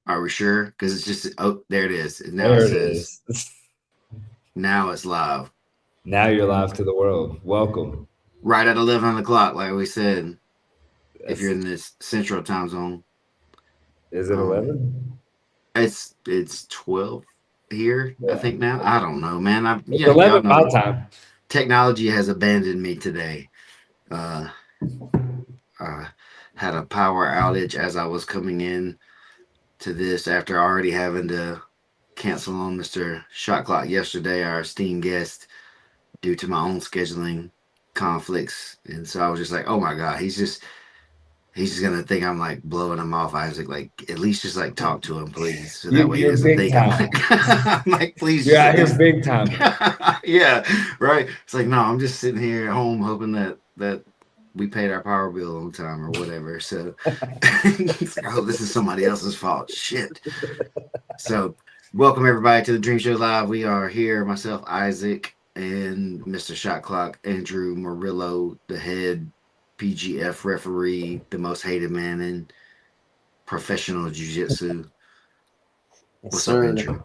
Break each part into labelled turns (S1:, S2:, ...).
S1: Are we sure? Because it's just there it is. Now it
S2: There it
S1: says
S2: is.
S1: now it's live.
S2: Now you're live to the world. Welcome.
S1: Right at 11 on the clock, like we said. If you're
S2: That's
S1: in this central time zone,
S2: is it
S1: um,
S2: 11?
S1: it's 12 here. I
S2: Yeah.
S1: think now. I don't know, man.
S2: It's
S1: Y'all
S2: 11
S1: know
S2: my
S1: that
S2: time.
S1: technology has abandoned me today. Uh, I had a power outage as I was coming in to this after already having to cancel on Mr. Shot Clock yesterday, our esteemed guest, due to my own scheduling conflicts. And so I was just like, oh my God, he's just gonna think I'm like blowing him off, Isaac. Like at least just like talk to him, please. So that way he
S2: You're
S1: doesn't
S2: big
S1: think I'm
S2: time.
S1: like I'm like, please
S2: You're
S1: just at
S2: out here
S1: least
S2: big timing.
S1: yeah, right. It's like no, I'm just sitting here at home hoping that we paid our power bill on time or whatever. So it's like, I hope this is somebody else's fault. Shit. So, welcome everybody to the Dream Show Live. We are here, myself, Isaac, and Mr. Shot Clock, Andrew Murillo, the head PGF referee, the most hated man in professional jiu-jitsu.
S3: Yes,
S1: What's up,
S3: sir.
S1: Andrew?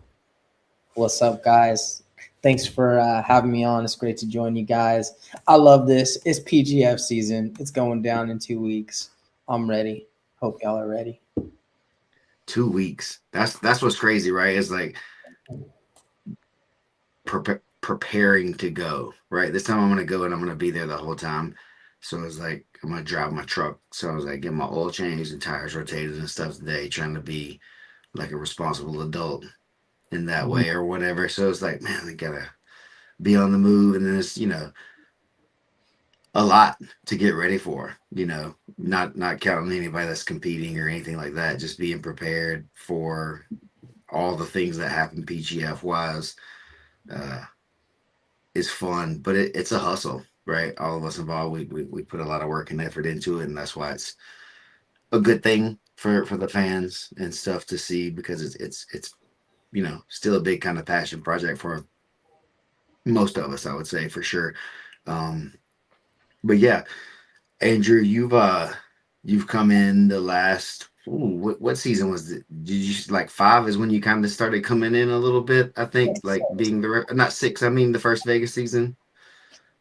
S3: What's up, guys? Thanks for having me on. It's great to join you guys. I love this. It's PGF season. It's going down in 2 weeks. I'm ready. Hope y'all are ready.
S1: 2 weeks. That's what's crazy, right? It's like preparing to go, right? This time I'm gonna go and I'm gonna be there the whole time. So it's like I'm gonna drive my truck. So I was like, get my oil changed and tires rotated and stuff today, trying to be like a responsible adult in that way or whatever. So it's like, man, I gotta be on the move, and then it's a lot to get ready for. Not counting anybody that's competing or anything like that. Just being prepared for all the things that happen PGF wise uh, is fun, but it's a hustle, right? All of us involved, we put a lot of work and effort into it, and that's why it's a good thing for the fans and stuff to see because it's still a big kind of passion project for most of us, I would say for sure. Um, but yeah, Andrew, you've come in the last what season was it? Did you like five is when you kind of started coming in a little bit? I think like being not six. I mean the first Vegas season.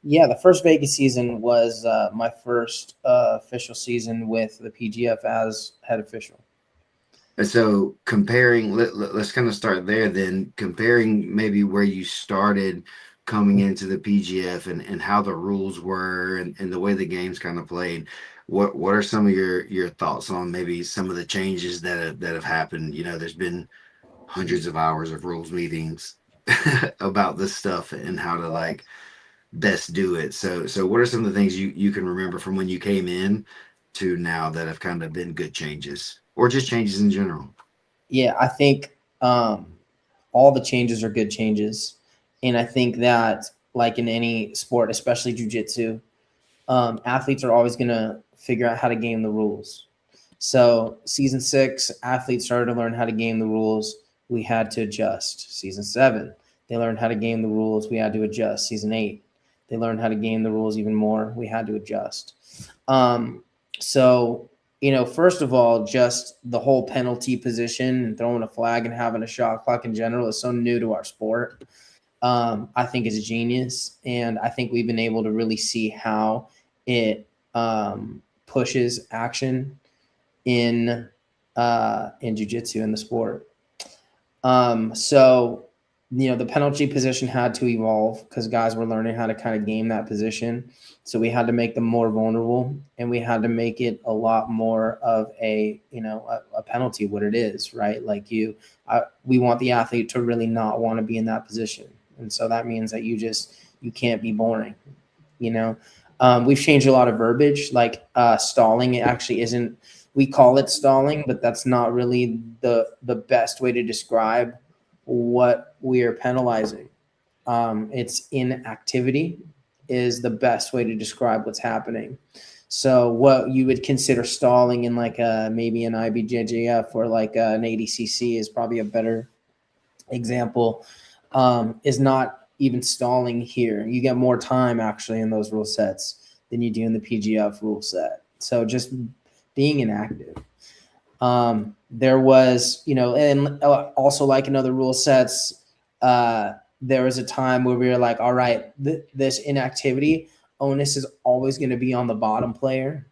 S3: Yeah, the first Vegas season was my first official season with the PGF as head official.
S1: And so comparing, let's kind of start there then. Comparing maybe where you started coming into the PGF and how the rules were and the way the game's kind of played. What are some of your thoughts on maybe some of the changes that have happened? There's been hundreds of hours of rules meetings about this stuff and how to like best do it. So what are some of the things you can remember from when you came in to now that have kind of been good changes or just changes in general?
S3: Yeah, I think all the changes are good changes. And I think that, like in any sport, especially jujitsu, athletes are always going to figure out how to game the rules. So, season 6, athletes started to learn how to game the rules. We had to adjust. Season 7, they learned how to game the rules. We had to adjust. Season 8, they learned how to game the rules even more. We had to adjust. So, first of all, just the whole penalty position and throwing a flag and having a shot clock in general is so new to our sport. I think is genius, and I think we've been able to really see how it pushes action in jiu-jitsu in the sport. So the penalty position had to evolve because guys were learning how to kind of game that position. So we had to make them more vulnerable, and we had to make it a lot more of a penalty, what it is, right? Like we want the athlete to really not want to be in that position. And so that means that you can't be boring, We've changed a lot of verbiage, like stalling. It actually isn't, we call it stalling, but that's not really the best way to describe what we are penalizing. It's inactivity is the best way to describe what's happening. So what you would consider stalling in like maybe an IBJJF or like an ADCC is probably a better example, is not even stalling here. You get more time actually in those rule sets than you do in the PGF rule set. So just being inactive. There was, and also like in other rule sets, there was a time where we were like, all right, this inactivity onus is always going to be on the bottom player.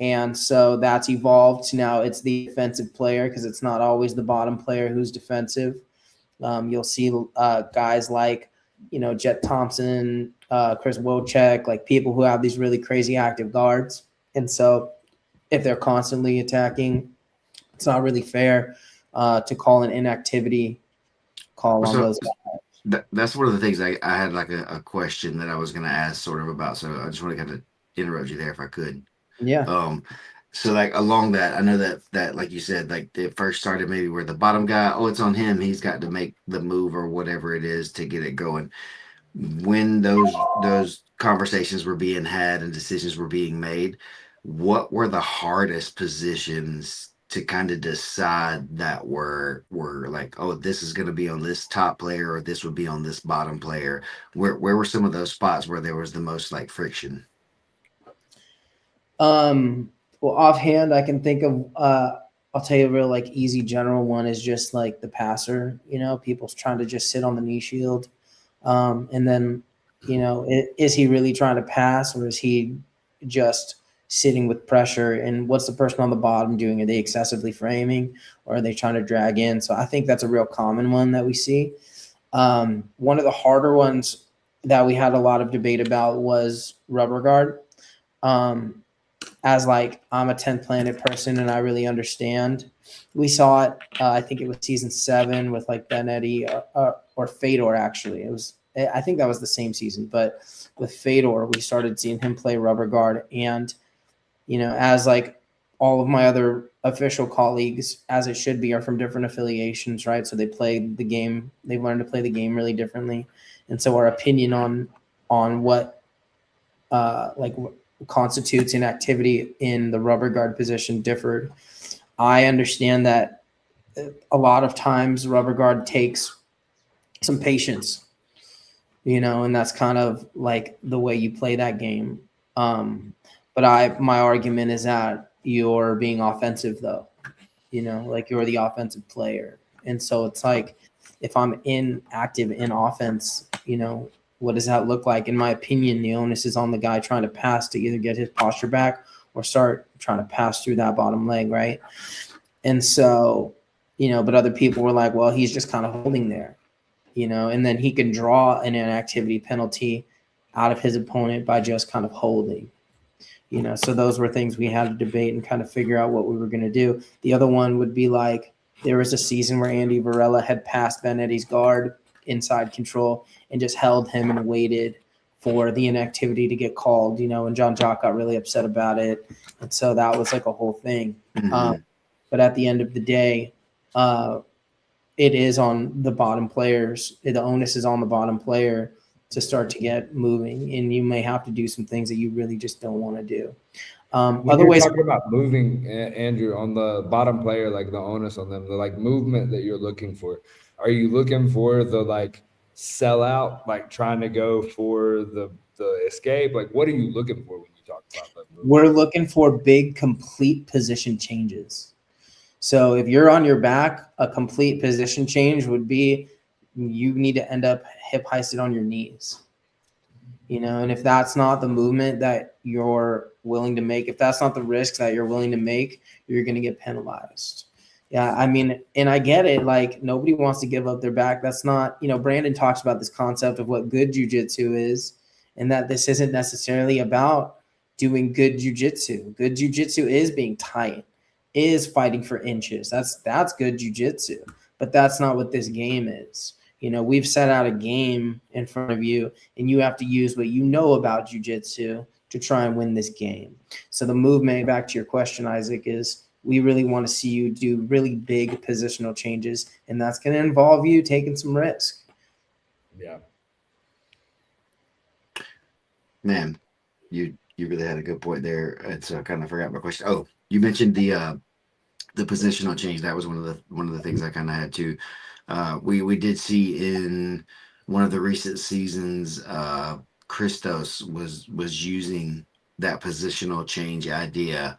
S3: And so that's evolved to now it's the defensive player because it's not always the bottom player who's defensive. You'll see guys like, Jet Thompson, Chris Wojcik, like people who have these really crazy active guards. And so if they're constantly attacking, it's not really fair to call an inactivity call on those guys.
S1: That's one of the things I had like a question that I was going to ask sort of about. So I just want to kind of interrupt you there if I could.
S3: Yeah.
S1: So like along that, I know that like you said, like it first started maybe where the bottom guy, it's on him. He's got to make the move or whatever it is to get it going. When those conversations were being had and decisions were being made, what were the hardest positions to kind of decide that were like, this is going to be on this top player or this would be on this bottom player? Where were some of those spots where there was the most like friction?
S3: Well, offhand, I can think of, I'll tell you a real like easy general one is just like the passer, people's trying to just sit on the knee shield. And then, is he really trying to pass or is he just sitting with pressure? And what's the person on the bottom doing? Are they excessively framing or are they trying to drag in? So I think that's a real common one that we see. One of the harder ones that we had a lot of debate about was rubber guard. As like I'm a 10th planet person and I really understand. We saw it. I think it was season 7 with like Benetti or Fedor. Actually, I think that was the same season. But with Fedor, we started seeing him play rubber guard, and as like all of my other official colleagues, as it should be, are from different affiliations, right? So they play the game. They've learned to play the game really differently, and so our opinion on what constitutes inactivity in the rubber guard position differed. I understand that a lot of times rubber guard takes some patience, and that's kind of like the way you play that game. But my argument is that you're being offensive though, like you're the offensive player. And so it's like, if I'm active in offense, what does that look like? In my opinion, the onus is on the guy trying to pass to either get his posture back or start trying to pass through that bottom leg, right? And so, but other people were like, well, he's just kind of holding there, and then he can draw an inactivity penalty out of his opponent by just kind of holding, so those were things we had to debate and kind of figure out what we were going to do. The other one would be like, there was a season where Andy Varela had passed Benetti's guard inside control and just held him and waited for the inactivity to get called, and John Jock got really upset about it. And so that was like a whole thing.
S1: Mm-hmm.
S3: But at the end of the day, it is on the bottom players. The onus is on the bottom player to start to get moving, and you may have to do some things that you really just don't want to do.
S2: When you're talking about moving, Andrew, on the bottom player, like the onus on them, the like movement that you're looking for, are you looking for the like sell out, like trying to go for the escape? Like, what are you looking for when you talk about that movement?
S3: We're looking for big, complete position changes. So if you're on your back, a complete position change would be you need to end up hip heisted on your knees. And if that's not the movement that you're willing to make, if that's not the risk that you're willing to make, you're going to get penalized. Yeah, I mean, and I get it. Like, nobody wants to give up their back. That's not, Brandon talks about this concept of what good jiu-jitsu is, and that this isn't necessarily about doing good jiu-jitsu. Good jiu-jitsu is being tight, is fighting for inches. That's good jiu-jitsu, but that's not what this game is. We've set out a game in front of you, and you have to use what you know about jiu-jitsu to try and win this game. So the movement, back to your question, Isaac, is we really want to see you do really big positional changes, and that's going to involve you taking some risk.
S2: Yeah.
S1: Man, you really had a good point there. And so I kind of forgot my question. Oh, you mentioned the positional change. That was one of the things I kind of had to. We did see in one of the recent seasons, Christos was using that positional change idea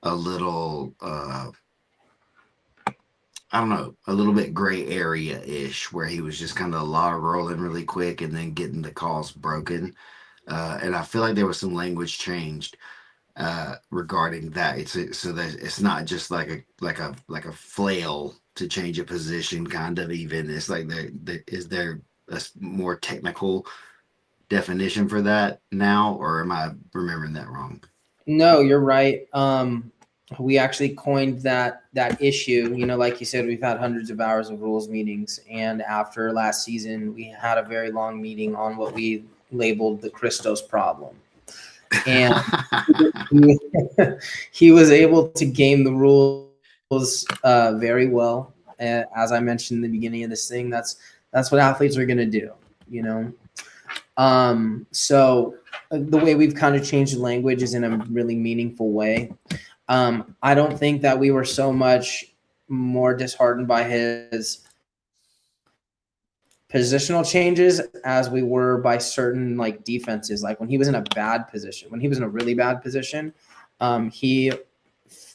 S1: a little I don't know, a little bit gray area ish, where he was just kind of log rolling really quick and then getting the calls broken. And I feel like there was some language changed regarding that. So that it's not just like a flail to change a position, kind of. Even it's like is there a more technical definition for that now, or am I remembering that wrong?
S3: No, you're right. We actually coined that issue. You know, like you said, we've had hundreds of hours of rules meetings, and after last season, we had a very long meeting on what we labeled the Christos problem. And he, he was able to game the rules very well. As I mentioned in the beginning of this thing, that's what athletes are going to do. You know, so the way we've kind of changed the language is in a really meaningful way. I don't think that we were so much more disheartened by his positional changes as we were by certain like defenses. Like when he was in a bad position, when he was in a really bad position, he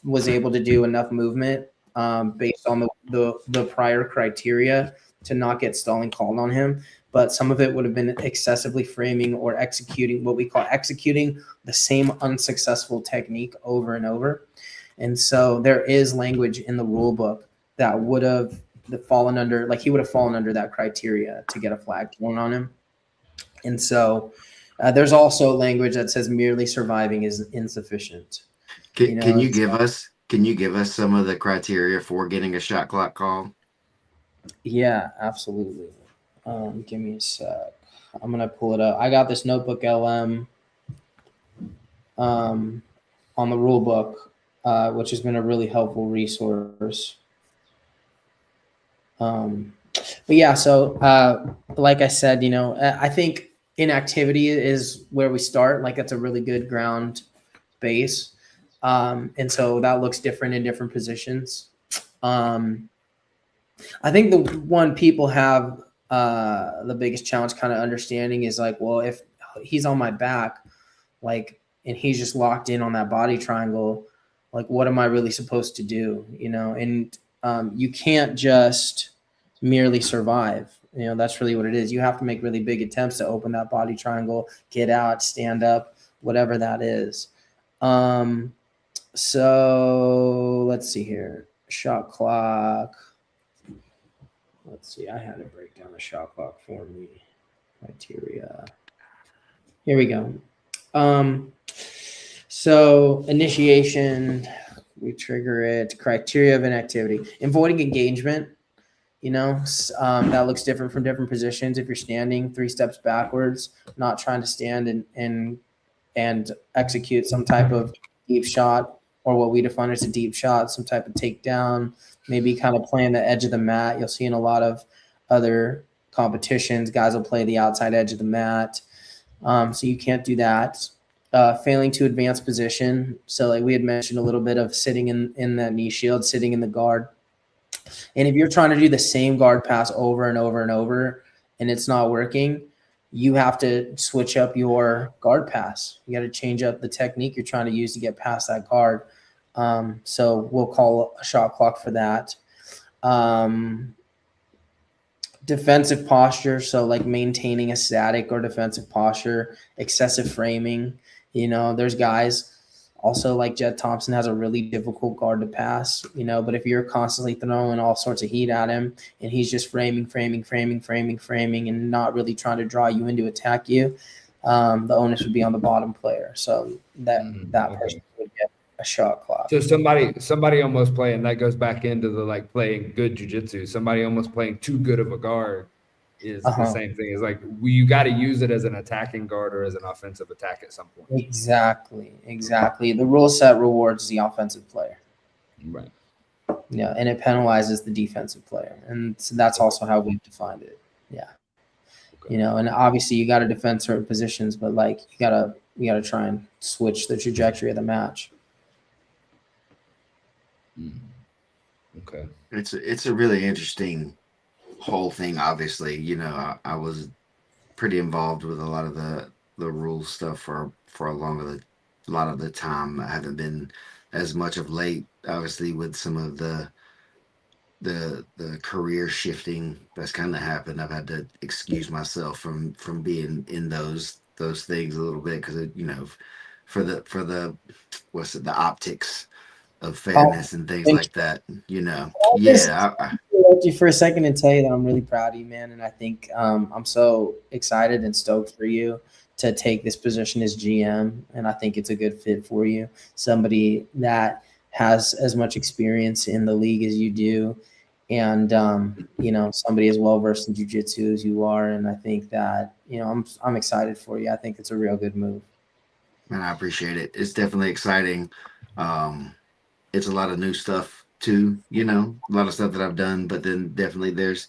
S3: was able to do enough movement based on the prior criteria to not get stalling called on him. But some of it would have been excessively framing or executing what we call executing the same unsuccessful technique over and over. And so there is language in the rule book that would have fallen under, like he would have fallen under that criteria to get a flag thrown on him. And so there's also language that says merely surviving is insufficient.
S1: Can you give us some of the criteria for getting a shot clock call?
S3: Yeah, absolutely. Give me a sec. I'm gonna pull it up. I got this notebook LM on the rule book, which has been a really helpful resource. But yeah, so like I said, I think inactivity is where we start. Like that's a really good ground base. And so that looks different in different positions. I think the one people have the biggest challenge kind of understanding is like, well, if he's on my back, like, and he's just locked in on that body triangle, like, what am I really supposed to do? And you can't just merely survive. That's really what it is. You have to make really big attempts to open that body triangle, get out, stand up, whatever that is. So let's see here. Shot clock. Let's see. I had to break down the shot clock for me. Criteria. Here we go. So initiation, we trigger it. Criteria of inactivity. Avoiding engagement. That looks different from different positions. If you're standing 3 steps backwards, not trying to stand and execute some type of deep shot, or what we define as a deep shot, some type of takedown, maybe kind of playing the edge of the mat. You'll see in a lot of other competitions, guys will play the outside edge of the mat. So you can't do that. Failing to advance position. So like we had mentioned a little bit of sitting in that knee shield, sitting in the guard. And if you're trying to do the same guard pass over and over and over and it's not working, you have to switch up your guard pass. You got to change up the technique you're trying to use to get past that guard. So we'll call a shot clock for that. Defensive posture. So like maintaining a static or defensive posture, excessive framing. There's guys also like Jed Thompson has a really difficult guard to pass, but if you're constantly throwing all sorts of heat at him and he's just framing and not really trying to draw you in to attack you, the onus would be on the bottom player. So that person would get a shot clock.
S2: So somebody almost playing, that goes back into the like playing good jiu-jitsu. Somebody almost playing too good of a guard is the same thing. It's like you got to use it as an attacking guard or as an offensive attack at some point.
S3: Exactly. The rule set rewards the offensive player.
S2: Right.
S3: Yeah, and it penalizes the defensive player. And so that's also how we've defined it. Yeah. Okay. And obviously you got to defend certain positions, but like you got to try and switch the trajectory of the match.
S2: Okay.
S1: It's a really interesting whole thing. Obviously, I was pretty involved with a lot of the rules stuff for a lot of the time. I haven't been as much of late, obviously, with some of the the career shifting that's kind of happened. I've had to excuse myself from being in those things a little bit because for the what's it, the optics of
S3: Oh,
S1: fairness and things
S3: thank you.
S1: like that.
S3: I'll just
S1: Yeah,
S3: interrupt you for a second and tell you that I'm really proud of you, man. And I think I'm so excited and stoked for you to take this position as GM. And I think it's a good fit for you. Somebody that has as much experience in the league as you do. And, somebody as well versed in jujitsu as you are. And I think that, I'm excited for you. I think it's a real good move.
S1: and I appreciate it. It's definitely exciting. Um, it's a lot of new stuff too. A lot of stuff that I've done, but then definitely there's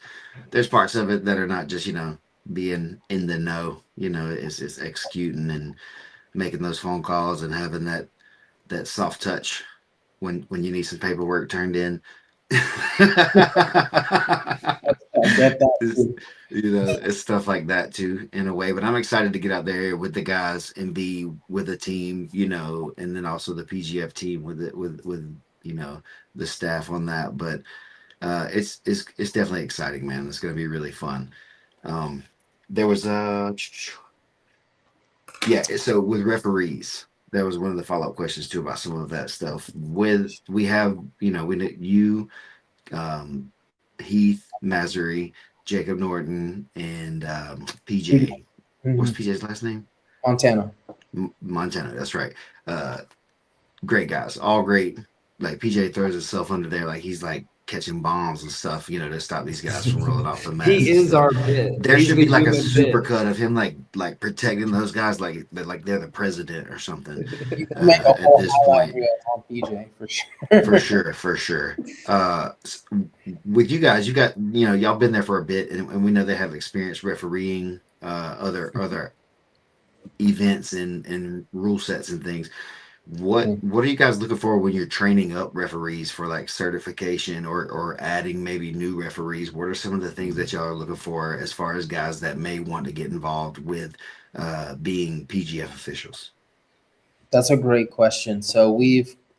S1: parts of it that are not just being in the know. It's executing and making those phone calls and having that soft touch when you need some paperwork turned in.
S3: I get that.
S1: it's, it's stuff like that too, in a way. But I'm excited to get out there with the guys and be with a team, and then also the PGF team with it, with the staff on that. But it's definitely exciting, man. It's going to be really fun. Um, there was a yeah. So with referees, that was one of the follow up questions too about some of that stuff. With we have you, um, Heath Massery, Jacob Norton, and PJ. What's
S3: Mhm.
S1: PJ's last name?
S3: Montana.
S1: Montana. That's right. Uh, Great guys, all great. Like PJ throws himself under there, like he's like catching bombs and stuff, to stop these guys from rolling off the mats
S2: He
S1: and
S2: is
S1: stuff.
S2: our pit.
S1: There
S2: He's
S1: should
S2: the
S1: be like a
S2: human
S1: super
S2: pit.
S1: cut of him, like protecting those guys, like they're the president or something.
S3: You can make a
S1: At
S3: whole
S1: this
S3: highlight
S1: point,
S3: reel on PJ for sure.
S1: for sure, for sure. With you guys, you got y'all been there for a bit, and we know they have experience refereeing other events and rule sets and things. What are you guys looking for when you're training up referees for like certification or adding maybe new referees? What are some of the things that y'all are looking for as far as guys that may want to get involved with being PGF officials?
S3: That's a great question.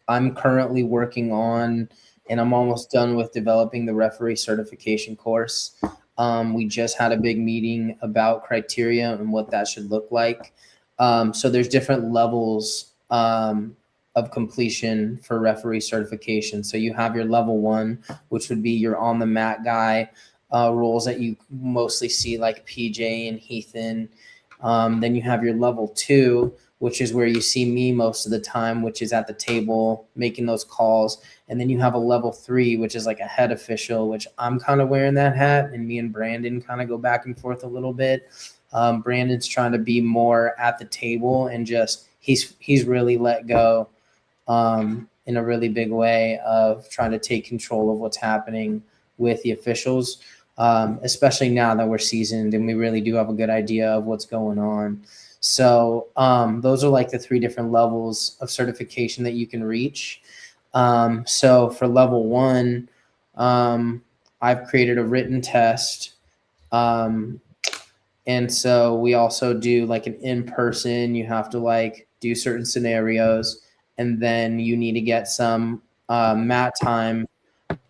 S3: I'm currently working on, and I'm almost done with developing the referee certification course. We just had a big meeting about criteria and what that should look like. So there's different levels of completion for referee certification. So you have your level one, which would be your on the mat guy rules that you mostly see like PJ and Heathen. Then you have your level two, which is where you see me most of the time, which is at the table making those calls. And then you have a level three, which is like a head official, which I'm kind of wearing that hat. And me and Brandon kind of go back and forth a little bit. Brandon's trying to be more at the table and just he's really let go in a really big way of trying to take control of what's happening with the officials, especially now that we're seasoned and we really do have a good idea of what's going on. So those are like the three different levels of certification that you can reach. So for level one, I've created a written test. And so we also do like an in-person, you have to like do certain scenarios, and then you need to get some mat time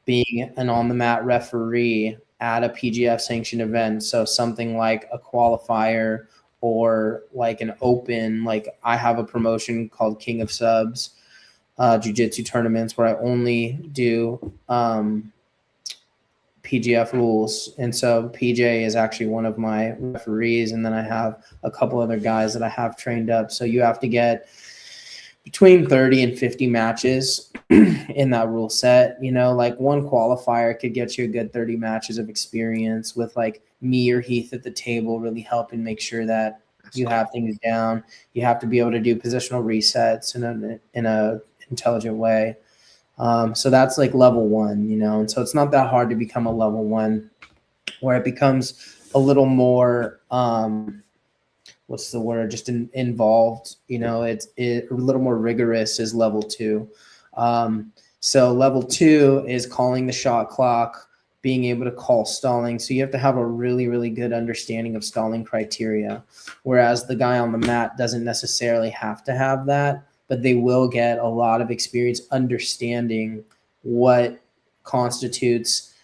S3: being an on the mat referee at a PGF sanctioned event. So something like a qualifier or like an open, like I have a promotion called King of Subs jiu-jitsu tournaments where I only do PGF rules. And so PJ is actually one of my referees. And then I have a couple other guys that I have trained up. So you have to get between 30 and 50 matches in that rule set. Like one qualifier could get you a good 30 matches of experience with like me or Heath at the table, really helping make sure that you have things down. You have to be able to do positional resets in a intelligent way. So that's like level one, and so it's not that hard to become a level one, where it becomes a little more, what's the word, just involved, it's a little more rigorous is level two. So level two is calling the shot clock, being able to call stalling. So you have to have a really, really good understanding of stalling criteria, whereas the guy on the mat doesn't necessarily have to have that, but they will get a lot of experience understanding what constitutes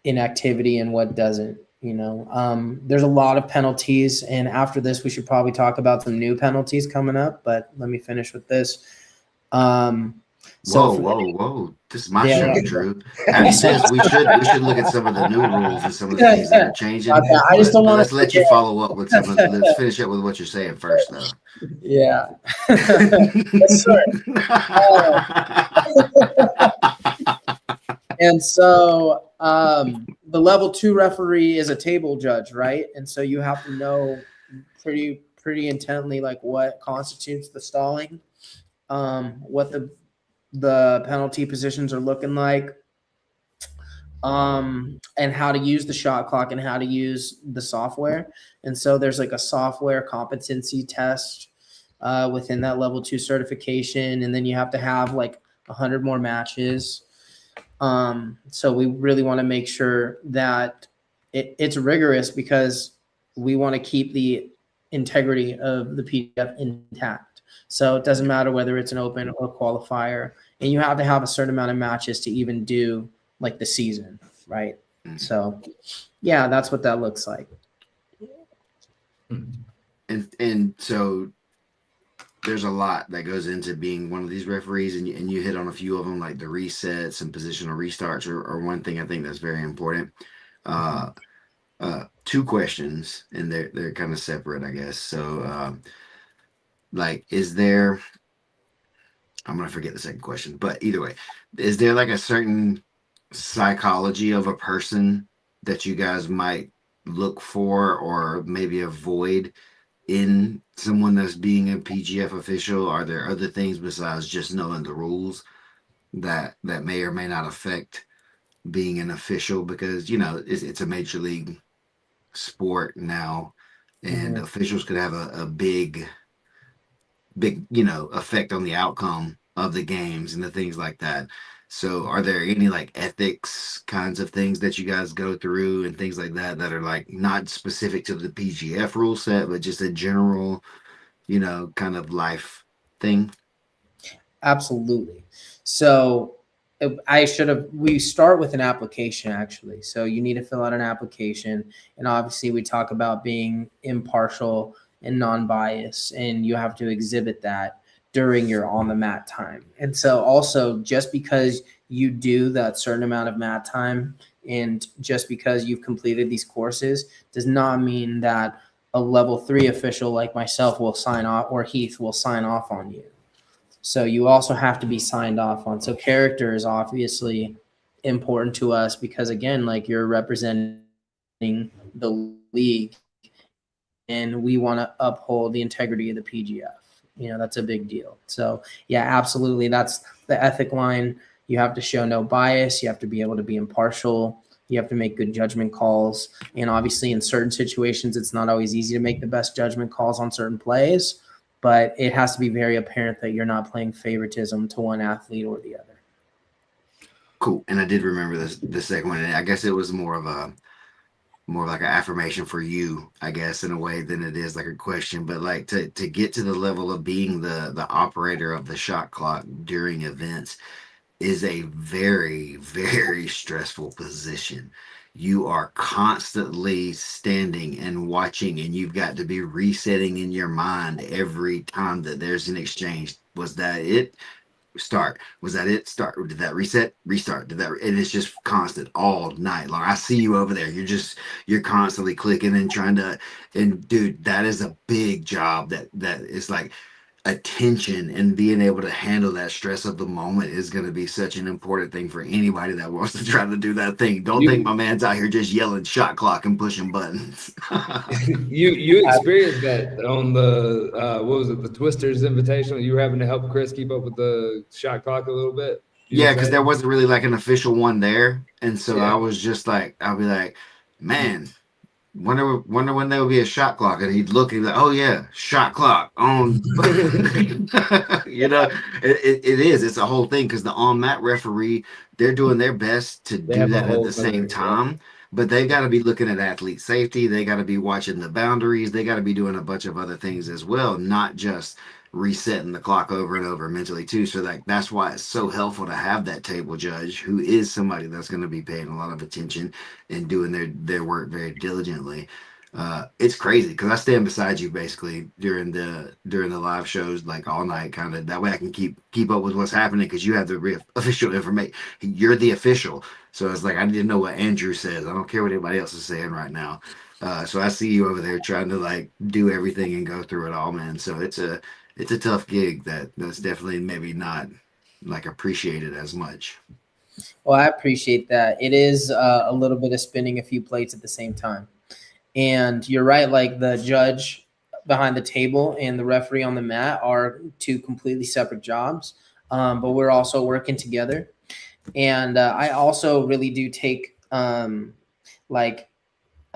S3: inactivity and what doesn't. There's a lot of penalties, and after this, we should probably talk about some new penalties coming up. But let me finish with this.
S1: Whoa! This is my show, Drew. Having said we should look at some of the new rules and some of the things that are changing.
S3: I just don't want
S1: let's let you follow up with some of. Let's finish up with what you're saying first, though.
S3: Yeah. Yes, sir. And so the level 2 referee is a table judge, right? And so you have to know pretty intently like what constitutes the stalling, what the penalty positions are looking like, and how to use the shot clock and how to use the software. And so there's like a software competency test within that level 2 certification, and then you have to have like 100 more matches. So we really want to make sure that it's rigorous because we want to keep the integrity of the PGF intact. So it doesn't matter whether it's an open or qualifier, and you have to have a certain amount of matches to even do like the season, right? So yeah, that's what that looks like.
S1: And so there's a lot that goes into being one of these referees, and you hit on a few of them, like the resets and positional restarts are one thing I think that's very important. Two questions, and they're kind of separate, I guess. So like, is there, I'm gonna forget the second question, but either way, is there like a certain psychology of a person that you guys might look for or maybe avoid in someone that's being a PGF official? Are there other things besides just knowing the rules that may or may not affect being an official? Because it's a major league sport now, and officials could have a big effect on the outcome of the games and the things like that. So are there any like ethics kinds of things that you guys go through and things like that are like not specific to the PGF rule set, but just a general, kind of life thing?
S3: Absolutely. So we start with an application, actually. So you need to fill out an application. And obviously we talk about being impartial and non-biased, and you have to exhibit that during your on the mat time. And so also, just because you do that certain amount of mat time and just because you've completed these courses does not mean that a level 3 official like myself will sign off, or Heath will sign off on you. So you also have to be signed off on. So character is obviously important to us because, again, like, you're representing the league, and we want to uphold the integrity of the PGF. That's a big deal. So yeah, absolutely. That's the ethic line. You have to show no bias. You have to be able to be impartial. You have to make good judgment calls. And obviously in certain situations, it's not always easy to make the best judgment calls on certain plays, but it has to be very apparent that you're not playing favoritism to one athlete or the other.
S1: Cool. And I did remember the second one. And I guess it was more like an affirmation for you, I guess, in a way, than it is like a question. But like to get to the level of being the operator of the shot clock during events is a very, very stressful position. You are constantly standing and watching, and you've got to be resetting in your mind every time that there's an exchange. Was that it? Start. Was that it? Start. Did that reset? Restart. Did that? And it's just constant all night long. I see you over there. You're constantly clicking and trying to. And dude, that is a big job. That is like attention, and being able to handle that stress of the moment is going to be such an important thing for anybody that wants to try to do that thing. Don't think my man's out here just yelling shot clock and pushing buttons.
S2: you experienced that on the what was it, the Twisters Invitational? You were having to help Chris keep up with the shot clock a little bit.
S1: Yeah, because there wasn't really like an official one there, and so I was just like, I'll be like, man, wonder when there will be a shot clock, and he'd look and he'd be like, oh yeah, shot clock on. It is. It's a whole thing, because the on mat referee, they're doing their best to
S2: They
S1: do
S2: have a
S1: that at
S2: whole
S1: the same
S2: other,
S1: time, but they've got to be looking at athlete safety. They got to be watching the boundaries. They got to be doing a bunch of other things as well, not just resetting the clock over and over mentally too. So that's why it's so helpful to have that table judge who is somebody that's going to be paying a lot of attention and doing their work very diligently. It's crazy because I stand beside you basically during the live shows like all night, kind of that way I can keep up with what's happening because you have the official information. You're the official, so it's like I need to know what Andrew says. I don't care what anybody else is saying right now. So I see you over there trying to like do everything and go through it all, man. So it's a tough gig that's definitely maybe not like appreciated as much.
S3: Well, I appreciate that. It is a little bit of spinning a few plates at the same time. And you're right, like the judge behind the table and the referee on the mat are two completely separate jobs, but we're also working together. And I also really do take like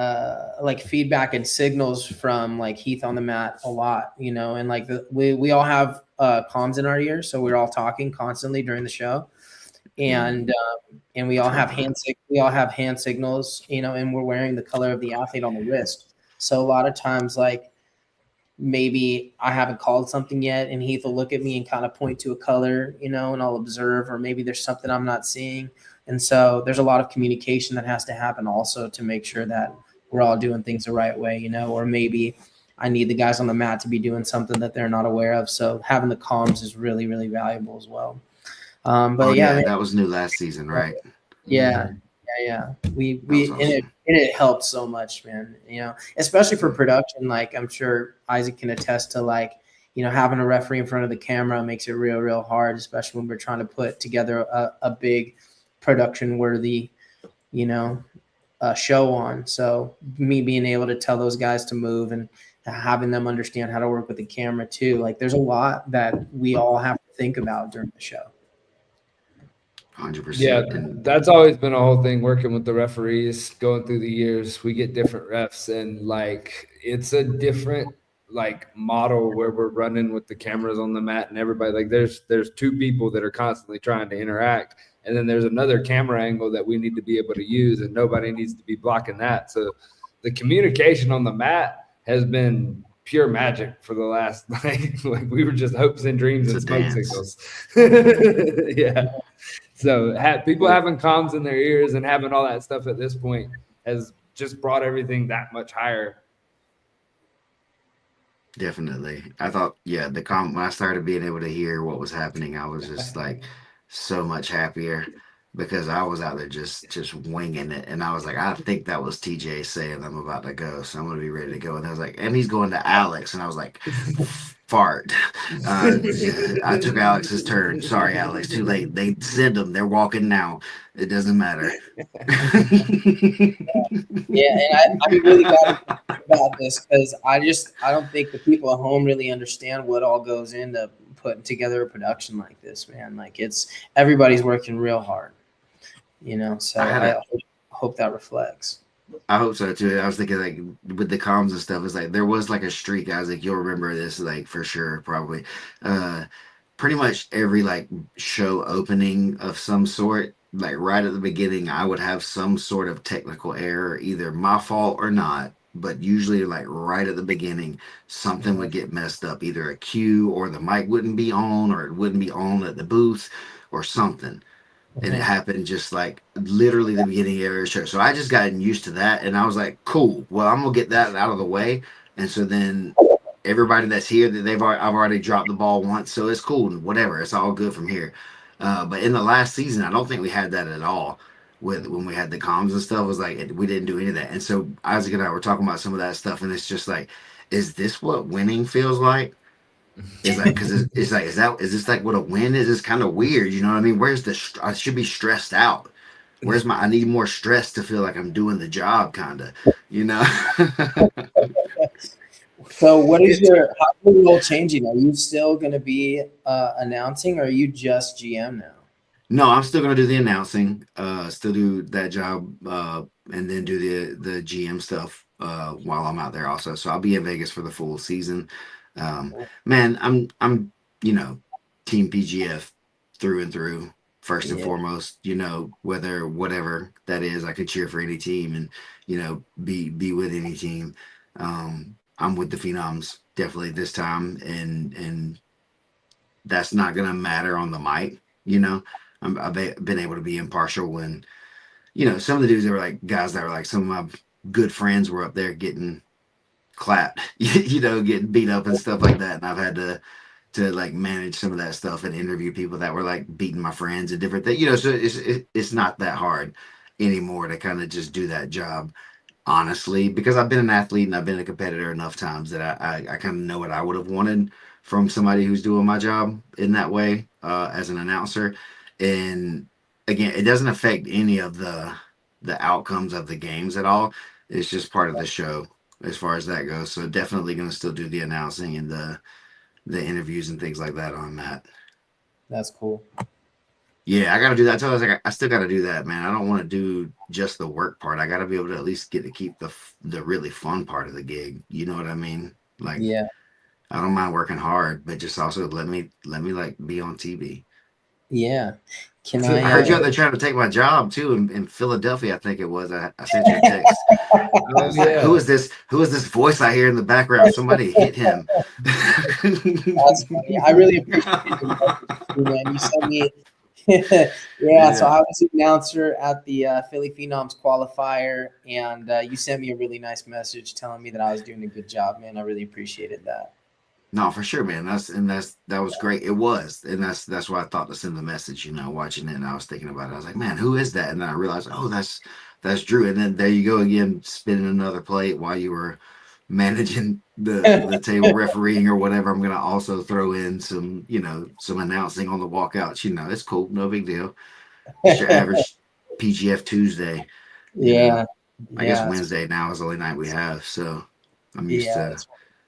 S3: like feedback and signals from like Heath on the mat a lot, you know, and like we all have comms in our ears, so we're all talking constantly during the show, and we all have we all have hand signals, you know, and we're wearing the color of the athlete on the wrist. So a lot of times, like maybe I haven't called something yet, and Heath will look at me and kind of point to a color, you know, and I'll observe, or maybe there's something I'm not seeing. And so there's a lot of communication that has to happen also to make sure that we're all doing things the right way, you know, or maybe I need the guys on the mat to be doing something that they're not aware of. So having the comms is really, really valuable as well. But
S1: Oh
S3: yeah,
S1: yeah,
S3: man,
S1: that was new last season, right?
S3: yeah, yeah.
S1: That was
S3: And
S1: awesome.
S3: it helps so much, man. You know, especially for production. Like I'm sure Isaac can attest to, like, you know, having a referee in front of the camera makes it real, real hard, especially when we're trying to put together a big production worthy, you know, show on. So me being able to tell those guys to move and having them understand how to work with the camera too. Like there's a lot that we all have to think about during the show.
S2: yeah,
S1: 100%. And
S2: that's always been a whole thing working with the referees going through the years. We get different refs, and like it's a different like model where we're running with the cameras on the mat and everybody. Like there's two people that are constantly trying to interact, and then there's another camera angle that we need to be able to use, and nobody needs to be blocking that. So the communication on the mat has been pure magic for the last like we were just hopes and dreams
S1: it's
S2: and
S1: a
S2: smoke
S1: dance.
S2: signals. Yeah. So people having comms in their ears and having all that stuff at this point has just brought everything that much higher.
S1: Definitely. I thought, yeah, when I started being able to hear what was happening, I was just like so much happier because I was out there just winging it, and I was like, I think that was TJ saying I'm about to go, so I'm gonna be ready to go. And I was like, and he's going to Alex, and I was like, fart. I took Alex's turn. Sorry, Alex. Too late. They send them. They're walking now. It doesn't matter.
S3: Yeah, and I'm really glad about this because I don't think the people at home really understand what all goes into putting together a production like this, man. Like everybody's working real hard, you know. So
S1: I had
S3: I
S1: a
S3: hope that reflects.
S1: I hope so too. I was thinking like with the comms and stuff, it's like there was like a streak. I was like, you'll remember this like for sure, probably. Uh Pretty much every like show opening of some sort, like right at the beginning, I would have some sort of technical error, either my fault or not. But usually like right at the beginning, something would get messed up, either a cue or the mic wouldn't be on or it wouldn't be on at the booth or something, and it happened just like literally the beginning of every show. So I just gotten used to that, and I was like, cool. Well, I'm gonna get that out of the way, and so then everybody that's here that I've already dropped the ball once, so it's cool and whatever. It's all good from here. But in the last season, I don't think we had that at all. With when we had the comms and stuff, it was like we didn't do any of that. And so Isaac and I were talking about some of that stuff, and it's just like, is this what winning feels like? Is like because it's like is this like what a win is? It's kind of weird, you know what I mean? Where's I should be stressed out. Where's I need more stress to feel like I'm doing the job, kind of, you know.
S3: So what is
S2: It's
S3: how's your role changing? Are you still going to be announcing, or are you just GM now?
S1: No, I'm still gonna do the announcing, still do that job, and then do the GM stuff while I'm out there also. So I'll be in Vegas for the full season. Man, I'm you know, team PGF through and through first and foremost. Whatever that is, I could cheer for any team and be with any team. I'm with the Phenoms definitely this time, and that's not gonna matter on the mic. I've been able to be impartial when some of the dudes that were like guys that were like some of my good friends were up there getting clapped, getting beat up and stuff like that, and I've had to like manage some of that stuff and interview people that were like beating my friends and different things. So it's not that hard anymore to kind of just do that job honestly, because I've been an athlete and I've been a competitor enough times that I kind of know what I would have wanted from somebody who's doing my job in that way as an announcer. And again, it doesn't affect any of the outcomes of the games at all. It's just part of the show as far as that goes. So definitely going to still do the announcing and the interviews and things like that on that.
S3: That's cool.
S1: Yeah, I got to do that. So I was like, I still got to do that, man. I don't want to do just the work part. I got to be able to at least get to keep the really fun part of the gig. You know what I mean? Like,
S3: Yeah.
S1: I don't mind working hard, but just also let me like be on TV.
S3: Yeah.
S1: I heard you out there trying to take my job too in Philadelphia. I think it was. I sent you a text. I was like, who is this? Who is this voice I hear in the background? Somebody hit him.
S3: That's funny. I really appreciate it, man. You sent me. Yeah, so I was the announcer at the Philly Phenoms qualifier, and you sent me a really nice message telling me that I was doing a good job, man. I really appreciated that.
S1: No, for sure, man. That was great. It was, and that's why I thought to send the message. Watching it, and I was thinking about it. I was like, man, who is that? And then I realized, oh, that's Drew. And then there you go again, spinning another plate while you were managing the table refereeing or whatever. I'm gonna also throw in some announcing on the walkouts. It's cool, no big deal. It's your average PGF Tuesday.
S3: Yeah.
S1: I guess Wednesday now is the only night we have, so I'm used to.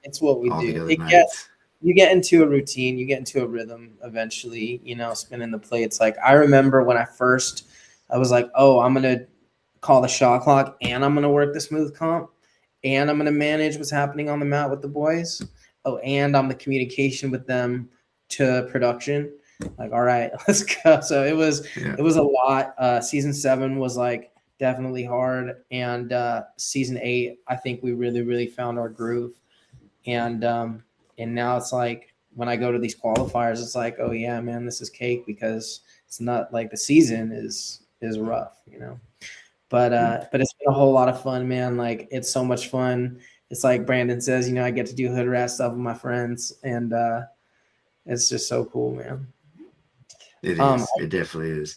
S3: It's what we
S1: all
S3: do.
S1: The other nights.
S3: You get into a routine, you get into a rhythm eventually, spinning the plates. Like I remember when I was like, oh, I'm going to call the shot clock and I'm going to work the smooth comp and I'm going to manage what's happening on the mat with the boys. Oh, and I'm the communication with them to production. Like, all right, let's go. So it was a lot. Season 7 was like definitely hard. And season 8, I think we really, really found our groove. And now it's like when I go to these qualifiers, it's like, oh yeah, man, this is cake because it's not like the season is rough, But it's been a whole lot of fun, man. Like it's so much fun. It's like Brandon says, I get to do hood rat stuff with my friends, and it's just so cool, man.
S1: It is. It definitely is.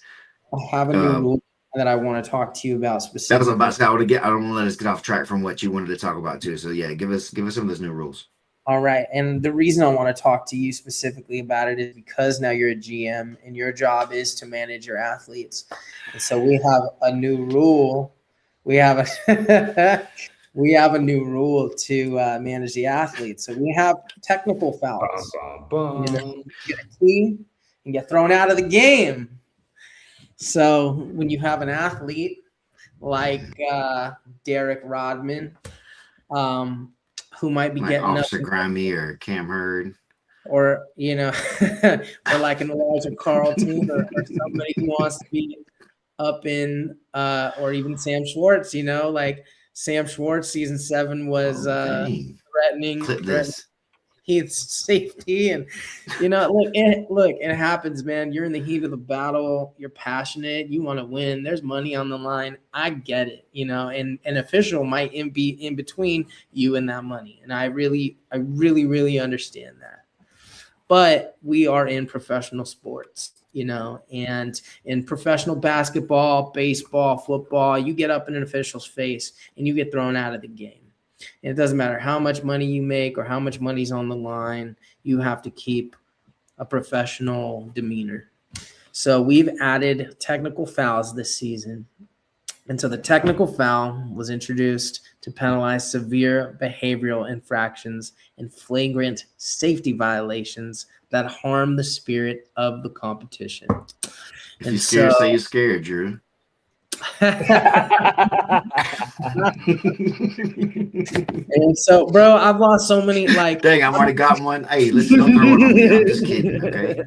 S3: I have a new rule that I want to talk to you about specifically.
S1: That was about to say, I don't want to let us get off track from what you wanted to talk about too. So yeah, give us some of those new rules.
S3: All right. And the reason I want to talk to you specifically about it is because now you're a GM and your job is to manage your athletes. And so we have a new rule. We have a new rule to manage the athletes. So we have technical fouls. You get a tee and get thrown out of the game. So when you have an athlete like Derek Rodman, who might be
S1: like
S3: getting
S1: Officer Grimey or Cam Hurd,
S3: or or like an Elijah Carlton or somebody who wants to be up in or even Sam Schwartz. Like Sam Schwartz, season 7 was threatening Heath's safety, and look, it happens, man. You're in the heat of the battle. You're passionate. You want to win. There's money on the line. I get it, and an official might be in between you and that money, and I really understand that. But we are in professional sports, and in professional basketball, baseball, football, you get up in an official's face and you get thrown out of the game. It doesn't matter how much money you make or how much money's on the line. You have to keep a professional demeanor. So we've added technical fouls this season. And so the technical foul was introduced to penalize severe behavioral infractions and flagrant safety violations that harm the spirit of the competition.
S1: If you're scared, say you're scared, Drew.
S3: And so, bro, I've lost so many. Like,
S1: dang, I've already got one. Hey, listen, don't throw it on me. I'm just kidding. Okay.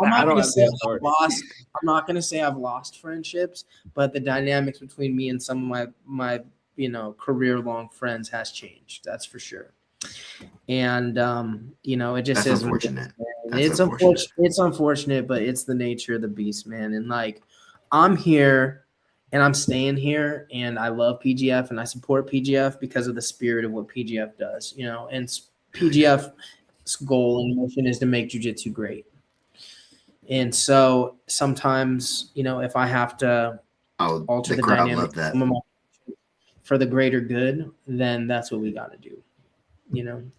S3: I'm
S2: I
S3: not
S2: don't
S3: gonna
S2: have
S3: say
S2: the
S3: I've
S2: authority.
S3: lost. I'm not gonna say I've lost friendships, but the dynamics between me and some of my career long friends has changed. That's for sure. And it just
S1: That's
S3: is what it
S1: unfortunate.
S3: is, man.
S1: That's
S3: It's
S1: unfortunate.
S3: unfortunate. It's unfortunate, but it's the nature of the beast, man. And like, I'm here, and I'm staying here, and I love PGF, and I support PGF because of the spirit of what PGF does. And PGF's goal and mission is to make jiu-jitsu great. And so sometimes, if I have to
S1: Oh,
S3: alter
S1: the
S3: the
S1: crowd
S3: dynamic
S1: loved that.
S3: for the greater good, then that's what we got to do.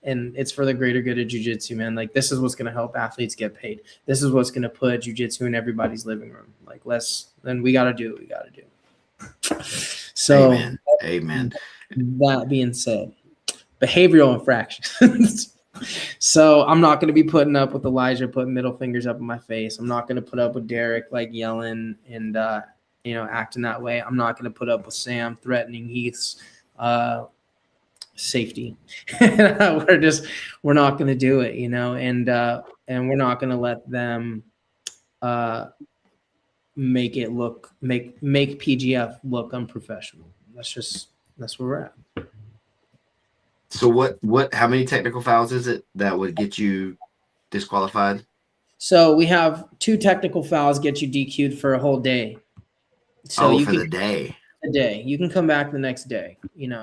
S3: And it's for the greater good of jiu-jitsu, man. Like, this is what's going to help athletes get paid. This is what's going to put jiu-jitsu in everybody's living room. Like, then we got to do what we got to do. So,
S1: Amen.
S3: That being said, behavioral infractions. So I'm not going to be putting up with Elijah putting middle fingers up in my face. I'm not going to put up with Derek like yelling and acting that way. I'm not going to put up with Sam threatening Heath's safety. we're not going to do it, and we're not going to let them make PGF look unprofessional. That's where we're at.
S1: So how many technical fouls is it that would get you disqualified?
S3: So we have 2 technical fouls get you DQ'd for a whole day. So
S1: the day.
S3: A day. You can come back the next day,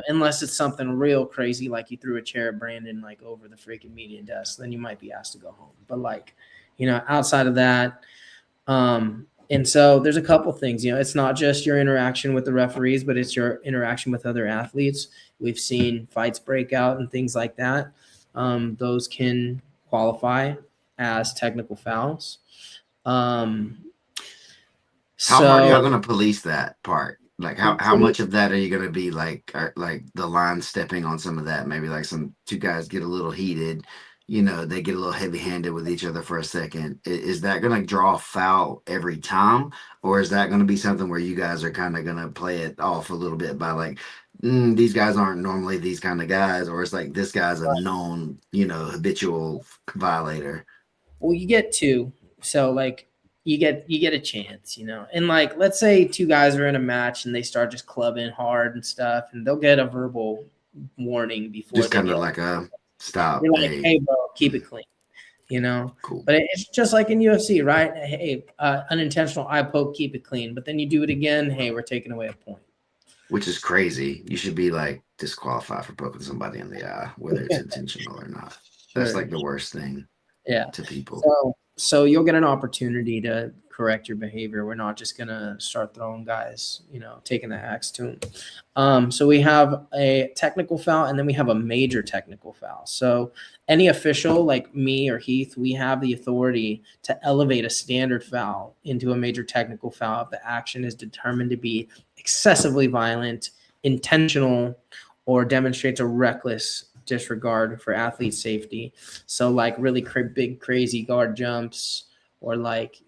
S3: unless it's something real crazy like you threw a chair at Brandon like over the freaking media desk, then you might be asked to go home. But like, outside of that, and so there's a couple things, it's not just your interaction with the referees, but it's your interaction with other athletes. We've seen fights break out and things like that. Those can qualify as technical fouls.
S1: How hard are y'all going to police that part? Like how much of that are you going to be like the line stepping on some of that? Maybe like some 2 guys get a little heated, they get a little heavy handed with each other for a second. Is that going to draw a foul every time? Or is that going to be something where you guys are kind of going to play it off a little bit by like, these guys aren't normally these kind of guys, or it's like this guy's a known, habitual violator?
S3: Well, you get 2. So like, you get a chance, and like, let's say 2 guys are in a match and they start just clubbing hard and stuff, and they'll get a verbal warning before.
S1: Just kind of like a stop.
S3: You're like, hey, bro, keep it clean,
S1: Cool.
S3: But it's just like in UFC, right? Hey, unintentional eye poke, keep it clean. But then you do it again. Hey, we're taking away a point.
S1: Which is crazy. You should be like disqualified for poking somebody in the eye, whether it's intentional or not. That's like the worst thing. To people.
S3: So you'll get an opportunity to correct your behavior. We're not just gonna start throwing guys, taking the axe to them. So we have a technical foul, and then we have a major technical foul. So any official like me or Heath, we have the authority to elevate a standard foul into a major technical foul if the action is determined to be excessively violent, intentional, or demonstrates a reckless disregard for athlete safety. So like really big crazy guard jumps, or like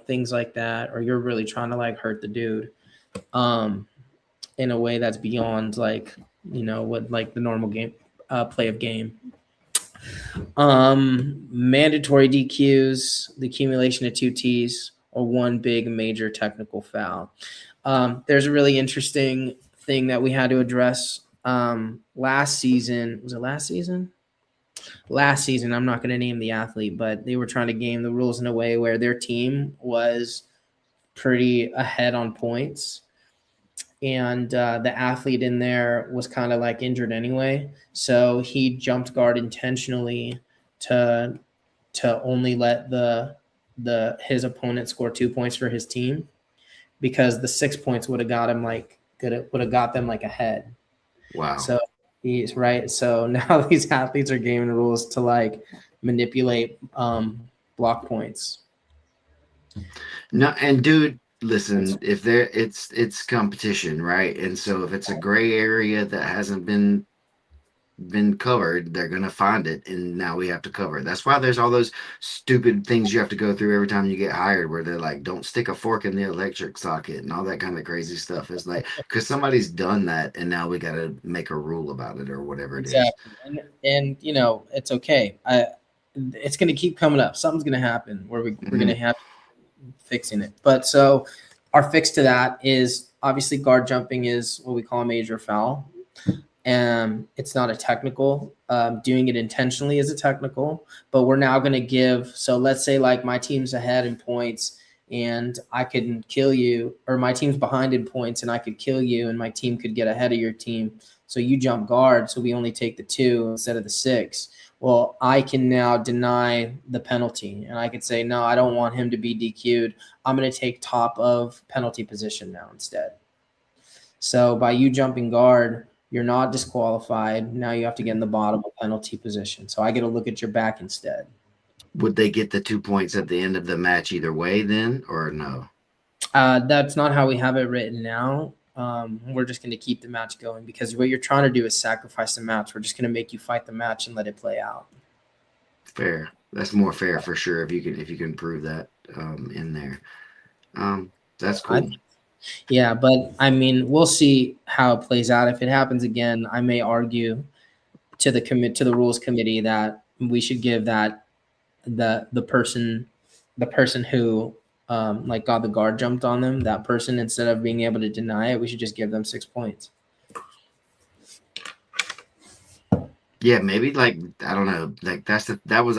S3: things like that, or you're really trying to like hurt the dude in a way that's beyond like what like the normal game play of game. Mandatory DQs, the accumulation of 2 Ts, or 1 big major technical foul. There's a really interesting thing that we had to address last season. Was it last season? Last season, I'm not going to name the athlete, but they were trying to game the rules in a way where their team was pretty ahead on points. And the athlete in there was kind of like injured anyway. So he jumped guard intentionally to only let his opponent score 2 points for his team, because the 6 points would have got them like ahead.
S1: Wow.
S3: So he's right. So now these athletes are gaming rules to like manipulate block points.
S1: No, and dude, listen, if it's competition, right? And so if it's a gray area that hasn't been been covered, they're gonna find it, and now we have to cover it. That's why there's all those stupid things you have to go through every time you get hired, where they're like, "Don't stick a fork in the electric socket" and all that kind of crazy stuff. It's like because somebody's done that, and now we got to make a rule about it or whatever it is.
S3: Exactly. And it's okay. It's going to keep coming up. Something's going to happen where we're going to have fixing it. But so our fix to that is obviously guard jumping is what we call a major foul. And it's not a technical. Doing it intentionally is a technical, but we're now going to give. So let's say like my team's ahead in points and I can kill you, or my team's behind in points and I could kill you and my team could get ahead of your team. So you jump guard, so we only take the 2 instead of the 6. Well, I can now deny the penalty, and I could say, no, I don't want him to be DQ'd. I'm going to take top of penalty position now instead. So by you jumping guard, you're not disqualified. Now you have to get in the bottom of penalty position. So I get to look at your back instead.
S1: Would they get the 2 points at the end of the match either way then, or no?
S3: That's not how we have it written now. We're just going to keep the match going because what you're trying to do is sacrifice the match. We're just going to make you fight the match and let it play out.
S1: Fair. That's more fair for sure if you can prove that in there. That's cool.
S3: Yeah, but I mean, we'll see how it plays out. If it happens again, I may argue to the rules committee that we should give that the person who like got the guard jumped on them, that person, instead of being able to deny it, we should just give them 6 points.
S1: Yeah, maybe like I don't know, like that was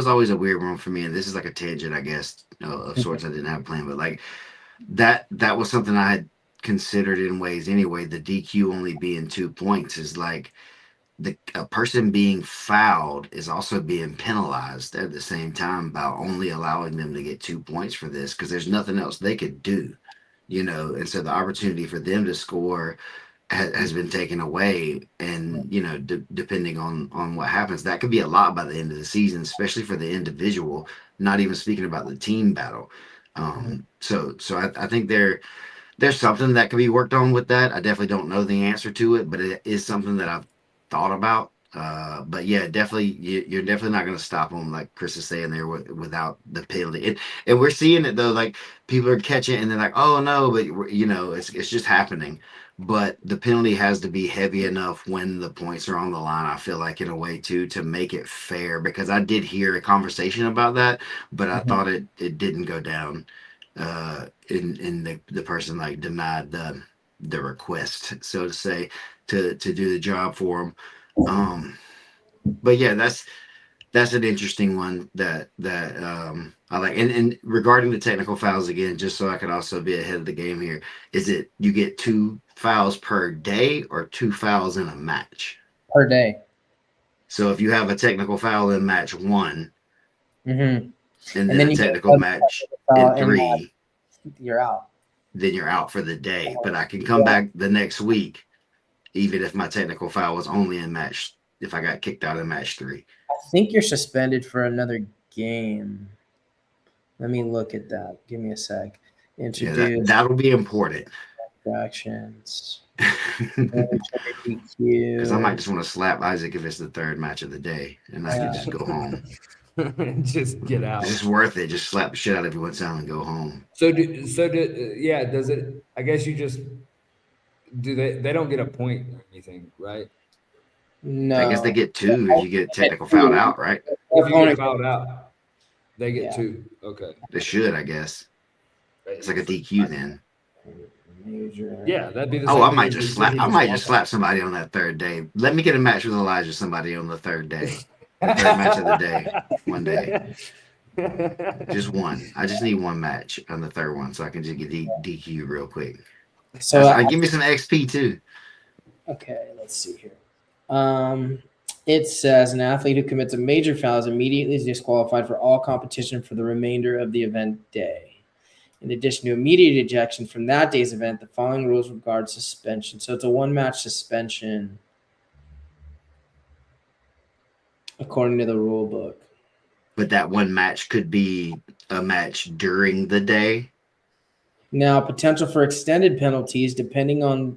S1: always a weird one for me, and this is like a tangent, I guess, of sorts. I didn't have planned, but like that was something I had considered in ways anyway. The DQ only being 2 points is like a person being fouled is also being penalized at the same time by only allowing them to get 2 points for this because there's nothing else they could do, and so the opportunity for them to score has been taken away, and depending on what happens, that could be a lot by the end of the season, especially for the individual, not even speaking about the team battle. So I think there's something that could be worked on with that. I definitely don't know the answer to it, but it is something that I've thought about. But yeah, definitely, you're definitely not going to stop them, like Chris is saying there, without the penalty. And we're seeing it though, like people are catching it and they're like, oh no, but it's just happening. But the penalty has to be heavy enough when the points are on the line, I feel like, in a way too, to make it fair, because I did hear a conversation about that, but I thought it didn't go down in the person like denied the request, so to say, to do the job for them. But yeah, that's an interesting one that I like. And regarding the technical fouls again, just so I could also be ahead of the game here, is it you get 2 fouls per day or 2 fouls in a match?
S3: Per day.
S1: So if you have a technical foul in match 1,
S3: and
S1: then a technical match in 3,
S3: you're out.
S1: Then you're out for the day. But I can come back the next week, even if my technical foul was only in match, if I got kicked out in match 3.
S3: I think you're suspended for another game. Let me look at that. Give me a sec.
S1: Introduce. Yeah, that'll be important.
S3: Actions.
S1: Because I might just want to slap Isaac if it's the 3rd match of the day, and I can just go home.
S2: Just get out.
S1: It's just worth it. Just slap the shit out of everyone's sound and go home.
S2: Does it? I guess you just do. They don't get a point or anything, right?
S3: No.
S1: I guess they get 2 if you get technical fouled out, right?
S2: If you get fouled out, they get 2. Okay.
S1: They should, I guess. It's like a DQ then.
S2: Yeah, that'd be the same.
S1: I might just slap somebody on that 3rd day. Let me get a match with Elijah, somebody on the 3rd day. The 3rd match of the day, one day. Just one. I just need one match on the 3rd one, so I can just get DQ real quick. So give me some XP too.
S3: Okay, let's see here. It says an athlete who commits a major foul is immediately disqualified for all competition for the remainder of the event day. In addition to immediate ejection from that day's event, the following rules regard suspension. So it's a 1-match suspension according to the rule book.
S1: But that one match could be a match during the day.
S3: Now, potential for extended penalties depending on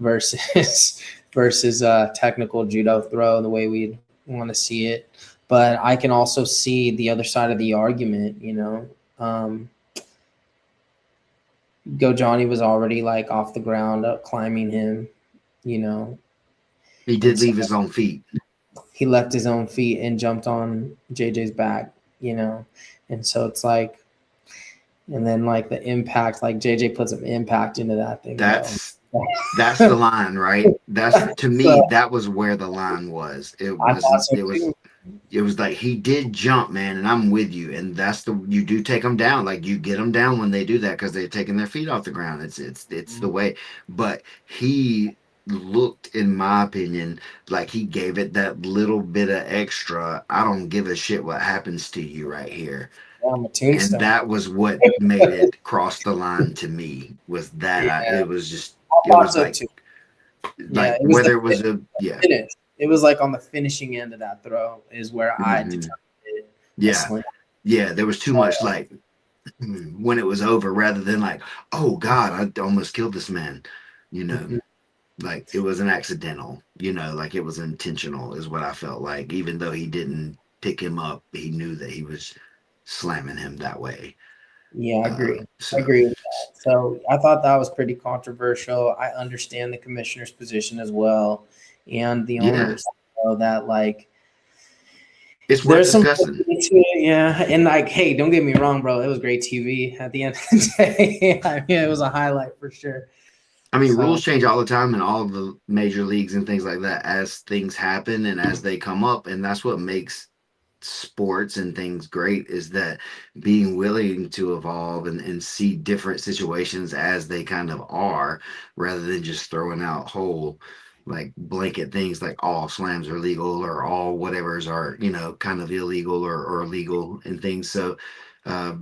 S3: versus versus technical judo throw the way we'd want to see it. But I can also see the other side of the argument, Go Johnny was already like off the ground, up climbing him, you know.
S1: He did leave his own feet.
S3: He left his own feet and jumped on JJ's back, and so it's like, and then like the impact, like JJ put some impact into that thing.
S1: That's the line, right? That's, to me, that was where the line was. It was like, he did jump, man, and I'm with you. And that's you do take them down, like you get them down when they do that because they're taking their feet off the ground. It's the way. But he looked, in my opinion, like he gave it that little bit of extra. I don't give a shit what happens to you right here. And that was what made it cross the line to me. Was that it was just, it was like,
S3: it was
S1: whether it was a
S3: finish. It was like on the finishing end of that throw is where I determined it.
S1: Yeah, there was too much like when it was over, rather than like, oh God, I almost killed this man, like it was an accidental, like it was intentional is what I felt like. Even though he didn't pick him up, he knew that he was slamming him that way.
S3: Yeah, I agree. I agree with that. So I thought that was pretty controversial. I understand the commissioner's position as well, and the owners know that, like,
S1: it's worth discussing.
S3: Yeah, and like, hey, don't get me wrong, bro. It was great TV at the end of the day. I mean, it was a highlight for sure.
S1: I mean, rules change all the time in all the major leagues and things like that as things happen and as they come up, and that's what makes sports and things great, is that being willing to evolve and see different situations as they kind of are, rather than just throwing out whole like blanket things like all slams are legal or all whatevers are kind of illegal or legal and things. So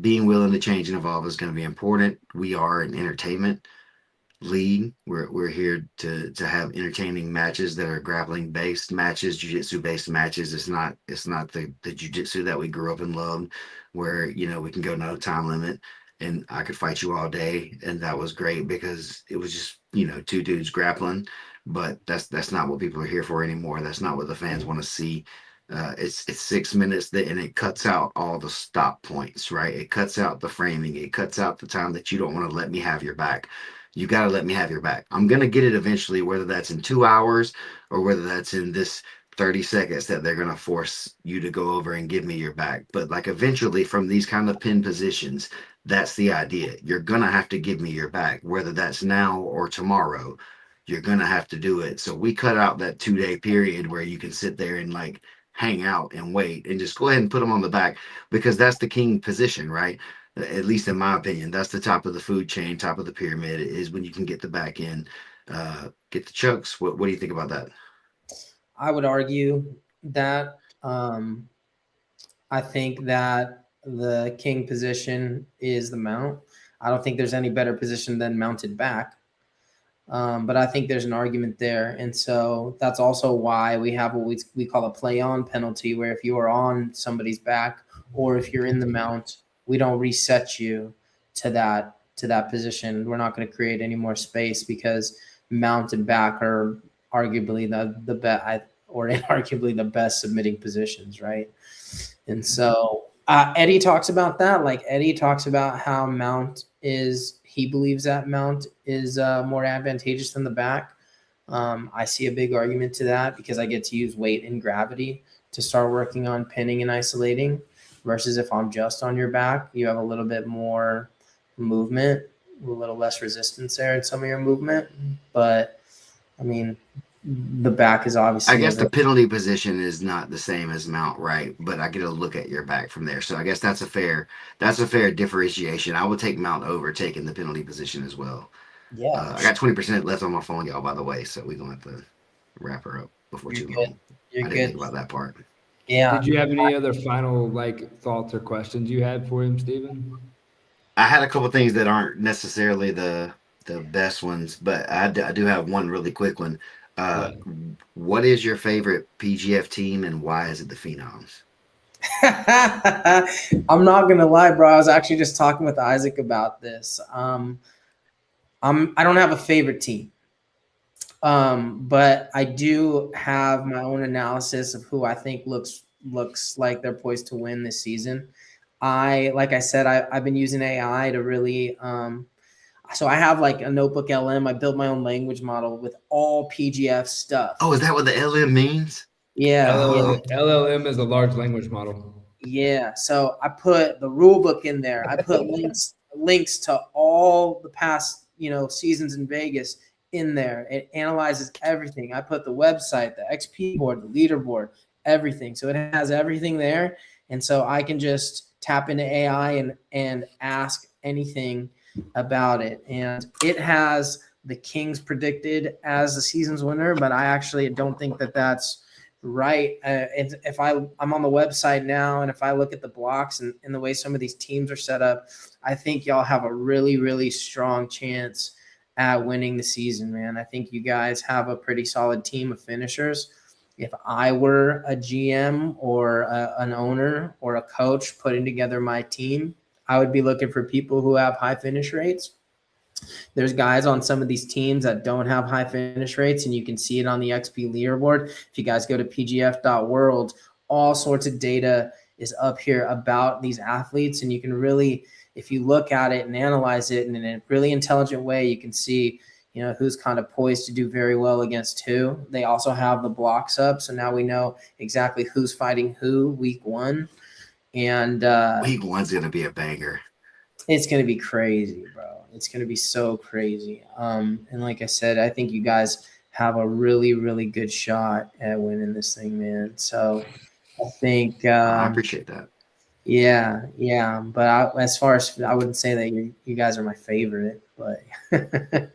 S1: being willing to change and evolve is going to be important. We are an entertainment league. We're here to have entertaining matches that are grappling based matches, jiu-jitsu based matches. It's not the jiu-jitsu that we grew up and loved, where we can go no time limit and I could fight you all day, and that was great because it was just two dudes grappling. But that's not what people are here for anymore. That's not what the fans want to see. It's 6 minutes and it cuts out all the stop points, right? It cuts out the framing. It cuts out the time that you don't want to let me have your back. You got to let me have your back. I'm going to get it eventually, whether that's in 2 hours or whether that's in this 30 seconds that they're going to force you to go over and give me your back. But like eventually from these kind of pin positions, that's the idea. You're going to have to give me your back, whether that's now or tomorrow. You're going to have to do it. So we cut out that 2-day period where you can sit there and like hang out and wait and just go ahead and put them on the back, because that's the king position, right? At least in my opinion, that's the top of the food chain, top of the pyramid, is when you can get the back in, get the chucks. What do you think about that?
S3: I would argue that I think that the king position is the mount. I don't think there's any better position than mounted back. But I think there's an argument there. And so that's also why we have what we call a play on penalty, where if you are on somebody's back or if you're in the mount, we don't reset you to that position. We're not going to create any more space, because mount and back are arguably the best, or inarguably the best submitting positions, right? And so Eddie talks about that. Like, Eddie talks about how he believes that mount is more advantageous than the back. I see a big argument to that, because I get to use weight and gravity to start working on pinning and isolating, versus if I'm just on your back, you have a little bit more movement, a little less resistance there in some of your movement. But I mean, the back is obviously,
S1: I guess the penalty position is not the same as mount, right? But I get a look at your back from there. So I guess that's a fair differentiation. I would take mount over taking the penalty position as well.
S3: Yeah.
S1: I got 20% left on my phone, y'all, by the way, so we're going to have to wrap her up before too long. I didn't think about that part.
S3: Yeah.
S2: Did you have any other final thoughts or questions you had for him, Steven?
S1: I had a couple things that aren't necessarily the best ones, but I do have one really quick one. What is your favorite PGF team, and why is it the Phenoms?
S3: I'm not gonna lie, bro. I was actually just talking with Isaac about this. I don't have a favorite team. But I do have my own analysis of who I think looks like they're poised to win this season. Like I said, I've been using AI to really so I have like a notebook LM. I built my own language model with all PGF stuff.
S1: Oh, is that what the LM means?
S3: Yeah,
S2: LLM is a large language model.
S3: yeah. So I put the rule book in there. I put links to all the past, seasons in Vegas in there. It analyzes everything. I put the website, the XP board, the leaderboard, everything. So it has everything there. And so I can just tap into AI and ask anything about it. And it has the Kings predicted as the season's winner, but I actually don't think that that's right. If I'm on the website now, and if I look at the blocks and the way some of these teams are set up, I think y'all have a really, really strong chance at winning the season, man. I think you guys have a pretty solid team of finishers. If I were a GM or an owner or a coach putting together my team, I would be looking for people who have high finish rates. There's guys on some of these teams that don't have high finish rates, and you can see it on the XP leaderboard. If you guys go to pgf.world, all sorts of data is up here about these athletes, and you can really, if you look at it and analyze it in a really intelligent way, you can see who's kind of poised to do very well against who. They also have the blocks up, so now we know exactly who's fighting who week 1. And
S1: week 1's gonna be a banger.
S3: It's gonna be crazy, bro. It's gonna be so crazy. And like I said, I think you guys have a really, really good shot at winning this thing, man. So I think
S1: I appreciate that.
S3: Yeah. But as far as, I wouldn't say that you guys are my favorite, but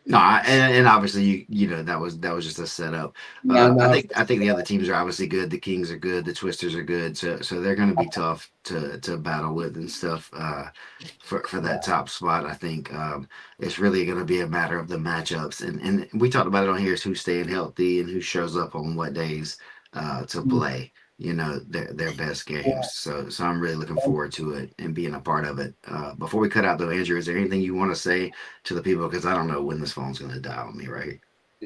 S1: no, and obviously that was just a setup. I think the other teams are obviously good. The Kings are good. The Twisters are good. So they're going to be tough to battle with and stuff. For that top spot, I think it's really going to be a matter of the matchups. And we talked about it on here: is who's staying healthy and who shows up on what days to play. Their best games. So I'm really looking forward to it and being a part of it. Before we cut out though, Andrew, is there anything you want to say to the people? Because I don't know when this phone's going to die on me, right?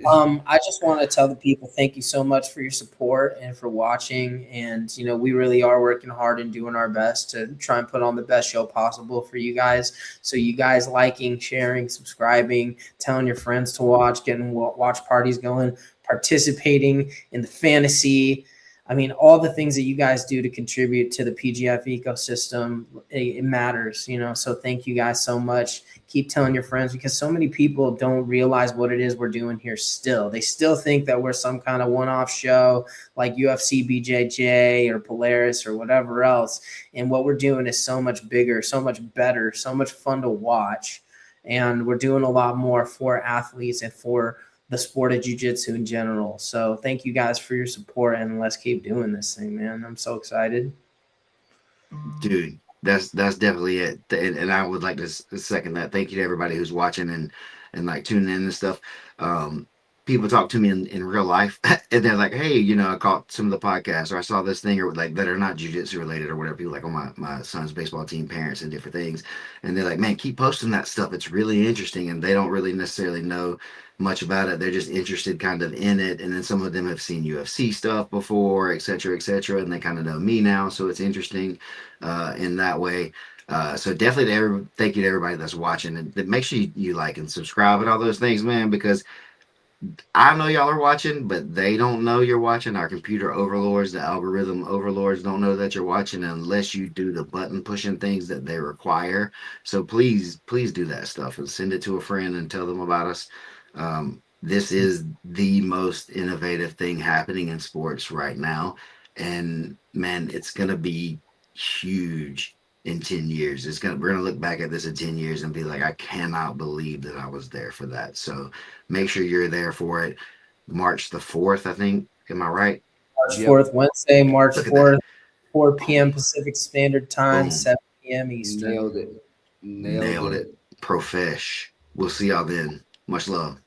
S3: I just want to tell the people, thank you so much for your support and for watching. And, we really are working hard and doing our best to try and put on the best show possible for you guys. So you guys liking, sharing, subscribing, telling your friends to watch, getting watch parties going, participating in the fantasy. I mean, all the things that you guys do to contribute to the PGF ecosystem, it matters, So thank you guys so much. Keep telling your friends, because so many people don't realize what it is we're doing here still. They still think that we're some kind of one-off show like UFC BJJ or Polaris or whatever else. And what we're doing is so much bigger, so much better, so much fun to watch. And we're doing a lot more for athletes and for the sport of jiu-jitsu in general. So thank you guys for your support, and let's keep doing this thing, man. I'm so excited.
S1: Dude, that's definitely it. And I would like to second that. Thank you to everybody who's watching and like tuning in and stuff. People talk to me in real life and they're like, hey, I caught some of the podcasts, or I saw this thing, or like that are not jiu-jitsu related or whatever. People like on my son's baseball team, parents and different things. And they're like, man, keep posting that stuff. It's really interesting. And they don't really necessarily know much about it. They're just interested kind of in it. And then some of them have seen UFC stuff before, et cetera, and they kind of know me now. So it's interesting in that way. So definitely thank you to everybody that's watching, and make sure you like and subscribe and all those things, man, because I know y'all are watching, but they don't know you're watching. Our computer overlords, the algorithm overlords don't know that you're watching unless you do the button pushing things that they require. So please do that stuff and send it to a friend and tell them about us. This is the most innovative thing happening in sports right now. And man, it's going to be huge in 10 years. We're gonna look back at this in 10 years and be like, I cannot believe that I was there for that. So make sure you're there for it. March the 4th, I think. Am I right?
S3: March 4th, Wednesday, March 4th, 4 p.m. Pacific Standard Time,
S1: Boom.
S3: 7 p.m. Eastern.
S2: Nailed it.
S1: Profesh. We'll see y'all then. Much love.